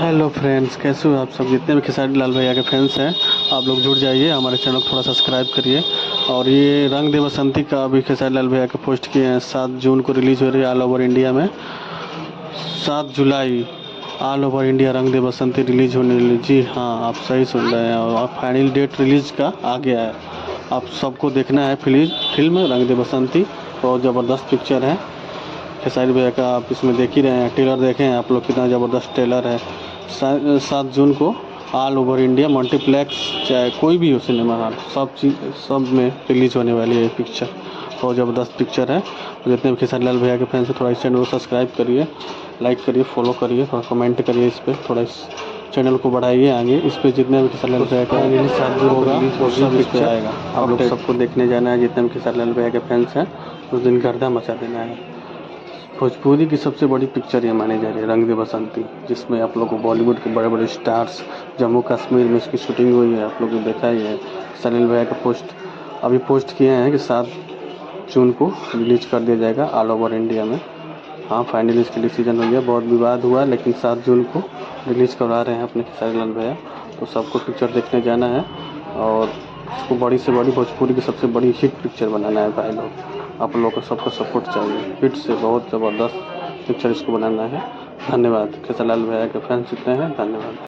Hello friends, कैसे हो आप सब? जितने भी खेसारी लाल भैया के फैंस हैं, आप लोग जुड़ जाइए, हमारे चैनल को थोड़ा सब्सक्राइब करिए। और ये रंग दे बसंती का अभी खेसारी लाल भैया के पोस्ट किए हैं। 7 जून को रिलीज़ हो रही है ऑल ओवर इंडिया में। 7 जुलाई ऑल ओवर इंडिया रंग दे बसंती रिलीज़ होने वाली। जी हाँ, आप सही सुन रहे हैं। और फाइनल डेट रिलीज़ का आ गया है। आप सबको देखना है फिल्म रंग दे बसंती। बहुत ज़बरदस्त पिक्चर है खेसारी भैया का। आप इसमें देख ही रहे हैं, ट्रेलर देखें हैं आप लोग, कितना ज़बरदस्त ट्रेलर है। 7 जून को ऑल ओवर इंडिया मल्टीप्लेक्स, चाहे कोई भी हो सिनेमा हॉल, सब में रिलीज़ होने वाली है ये पिक्चर। बहुत ज़बरदस्त पिक्चर है। जितने भी खेसारी लाल भैया के फैंस हैं, थोड़ा इस चैनल को सब्सक्राइब करिए, लाइक करिए, फॉलो करिए, थोड़ा कमेंट करिए इस पर, थोड़ा इस चैनल को बढ़ाइए आगे। इस पर जितने भी खेसारी लाल भैया का 7 जून होगा वो सब इस पर आएगा। आप लोग सबको देखने जाना है, जितने भी खेसारी लाल भैया के फैंस हैं, उस दिन गर्दा मचा देना है। भोजपुरी की सबसे बड़ी पिक्चर ये मानी जा रही है रंग दे बसंती, जिसमें आप लोग को बॉलीवुड के बड़े बड़े स्टार्स, जम्मू कश्मीर में इसकी शूटिंग हुई है, आप लोग ने देखा ही है। सलील भैया का पोस्ट किए हैं कि 7 जून को रिलीज़ कर दिया जाएगा ऑल ओवर इंडिया में। हाँ, फाइनली इसकी डिसीजन हो गया। बहुत विवाद हुआ, लेकिन 7 जून को रिलीज़ करवा रहे हैं अपने खेसारी लाल भैया। तो सबको पिक्चर देखने जाना है और इसको बड़ी से बड़ी, भोजपुरी की सबसे बड़ी हिट पिक्चर बनाना है भाई लोग। आप लोगों को सबका सपोर्ट चाहिए। हिट से बहुत ज़बरदस्त पिक्चर इसको बनाना है। धन्यवाद। खेसारी लाल भैया के फैंस जितने हैं, धन्यवाद।